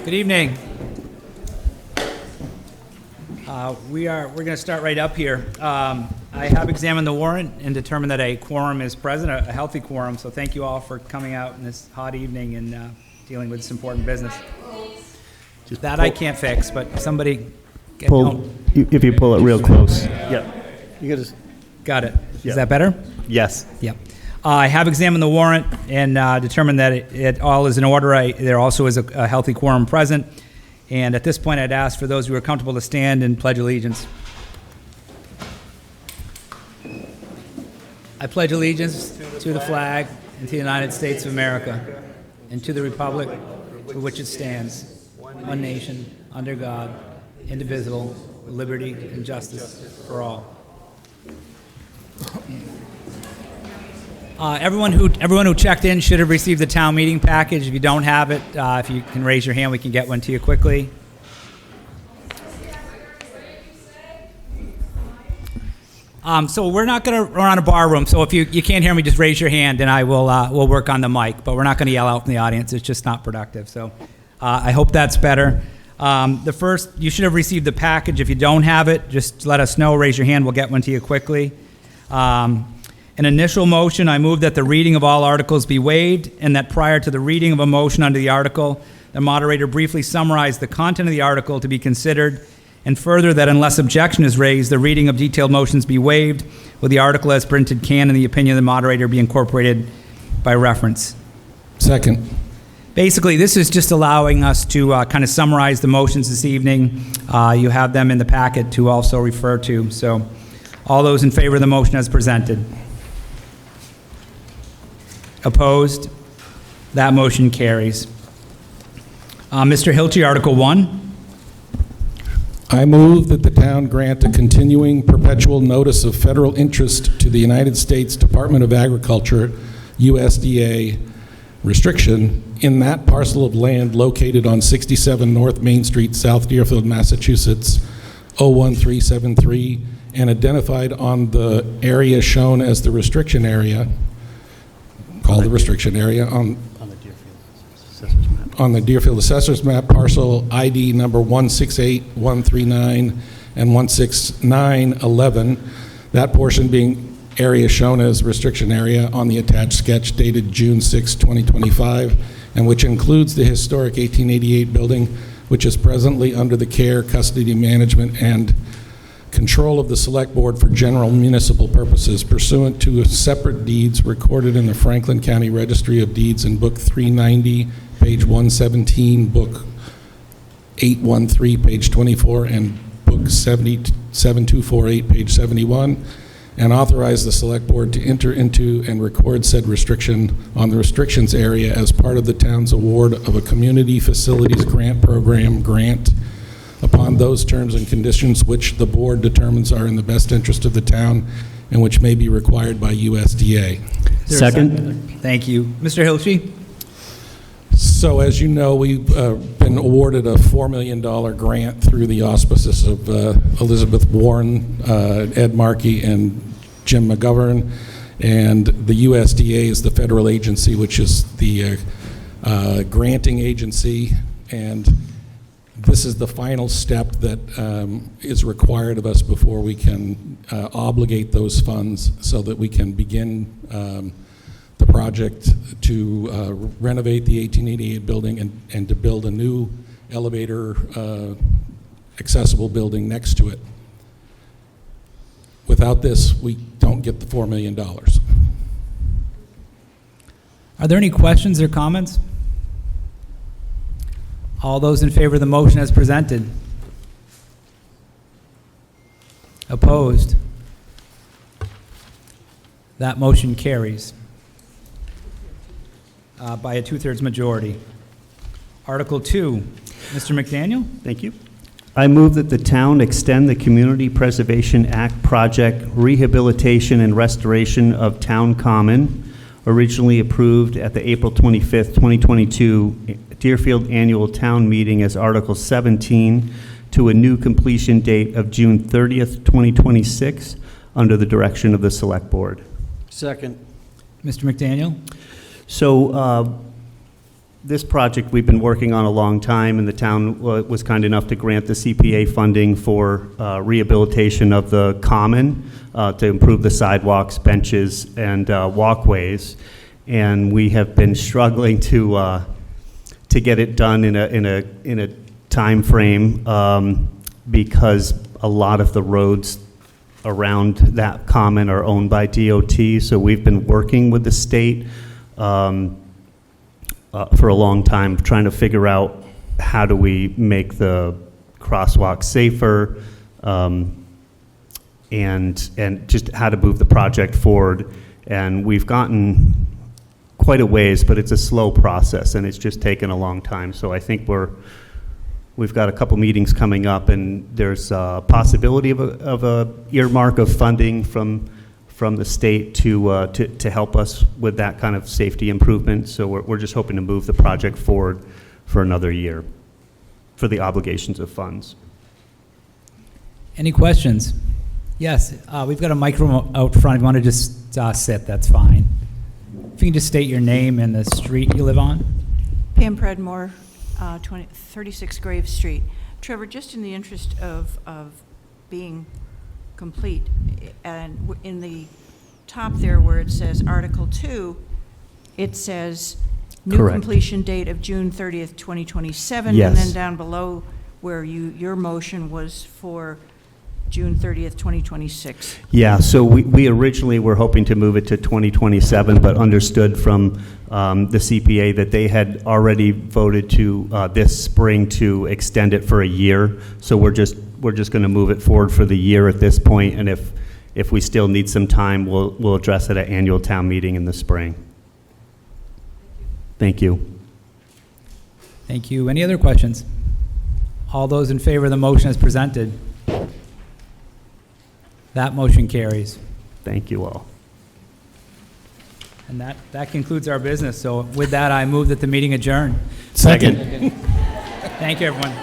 Good evening. We're going to start right up here. I have examined the warrant and determined that a quorum is present, a healthy quorum. So thank you all for coming out in this hot evening and dealing with this important business. That I can't fix, but somebody if you pull it real close. Yeah. You got it. Yeah. Is that better? Yes. Yep. I have examined the warrant and determined that it all is in order. There also is a healthy quorum present. And at this point, I'd ask for those who are comfortable to stand and pledge allegiance. I pledge allegiance to the flag and to the United States of America and to the republic for which it stands, one nation, under God, indivisible, with liberty and justice for all. Everyone who checked in should have received the town meeting package. If you don't have it, if you can raise your hand, we can get one to you quickly. So we're not going to run a bar room. So if you can't hear me, just raise your hand, and I will we'll work on the mic. But we're not going to yell out from the audience. It's just not productive. So I hope that's better. You should have received the package. If you don't have it, just let us know. Raise your hand. We'll get one to you quickly. An initial motion, I move that the reading of all articles be waived, and that prior to the reading of a motion under the article, the moderator briefly summarize the content of the article to be considered, and further that unless objection is raised, the reading of detailed motions be waived, with the article as printed can, in the opinion of the moderator, be incorporated by reference. Second. Basically, this is just allowing us to kind of summarize the motions this evening. You have them in the packet to also refer to. So all those in favor of the motion as presented? Opposed? That motion carries. Mr. Hilty, Article 1. I move that the town grant a continuing perpetual notice of federal interest to the United States Department of Agriculture, USDA, restriction in that parcel of land located on 67 North Main Street, South Deerfield, Massachusetts, 01373, and identified on the area shown as the restriction area, called the restriction area, on the Deerfield Assessor's Map, parcel ID number 168139 and 16911, that portion being area shown as restriction area on the attached sketch dated June 6, 2025, and which includes the historic 1888 building, which is presently under the care, custody, management, and control of the Select Board for general municipal purposes pursuant to separate deeds recorded in the Franklin County Registry of Deeds in Book 390, page 117, Book 813, page 24, and Book 7248, page 71, and authorize the Select Board to enter into and record said restriction on the restrictions area as part of the town's award of a Community Facilities Grant Program grant upon those terms and conditions which the board determines are in the best interest of the town and which may be required by USDA. Second. Thank you. Mr. Hilty? So as you know, we've been awarded a $4 million grant through the auspices of Elizabeth Warren, Ed Markey, and Jim McGovern. And the USDA is the federal agency, which is the granting agency. And this is the final step that is required of us before we can obligate those funds so that we can begin the project to renovate the 1888 building and to build a new elevator accessible building next to it. Without this, we don't get the $4 million. Are there any questions or comments? All those in favor of the motion as presented? Opposed? That motion carries by a 2/3 majority. Article 2, Mr. McDaniel? Thank you. I move that the town extend the Community Preservation Act project rehabilitation and restoration of Town Common, originally approved at the April 25th, 2022 Deerfield Annual Town Meeting as Article 17, to a new completion date of June 30th, 2026, under the direction of the Select Board. Second. Mr. McDaniel? So this project we've been working on a long time, and the town was kind enough to grant the CPA funding for rehabilitation of the common to improve the sidewalks, benches, and walkways. And we have been struggling to get it done in a time frame because a lot of the roads around that common are owned by DOT. So we've been working with the state for a long time, trying to figure out how do we make the crosswalk safer, and just how to move the project forward. And we've gotten quite a ways, but it's a slow process, and it's just taken a long time. So I think we've got a couple meetings coming up, and there's a possibility of a earmark of funding from the state to help us with that kind of safety improvement. So we're just hoping to move the project forward for another year for the obligations of funds. Any questions? Yes, we've got a microphone out front. If you want to just sit, that's fine. If you can just state your name and the street you live on. Pam Predmore, 36 Grave Street. Trevor, just in the interest of being complete, and in the top there where it says Article 2, it says new Correct. completion date of June 30th, 2027. Yes. And then down below where your motion was for June 30th, 2026. Yeah, so we originally were hoping to move it to 2027, but understood from the CPA that they had already voted to this spring to extend it for a year. So we're just going to move it forward for the year at this point, and if we still need some time, we'll address it at annual town meeting in the spring. Thank you. Thank you. Any other questions? All those in favor of the motion as presented? That motion carries. Thank you all. And that concludes our business. So with that, I move that the meeting adjourn. Second. Thank you, everyone.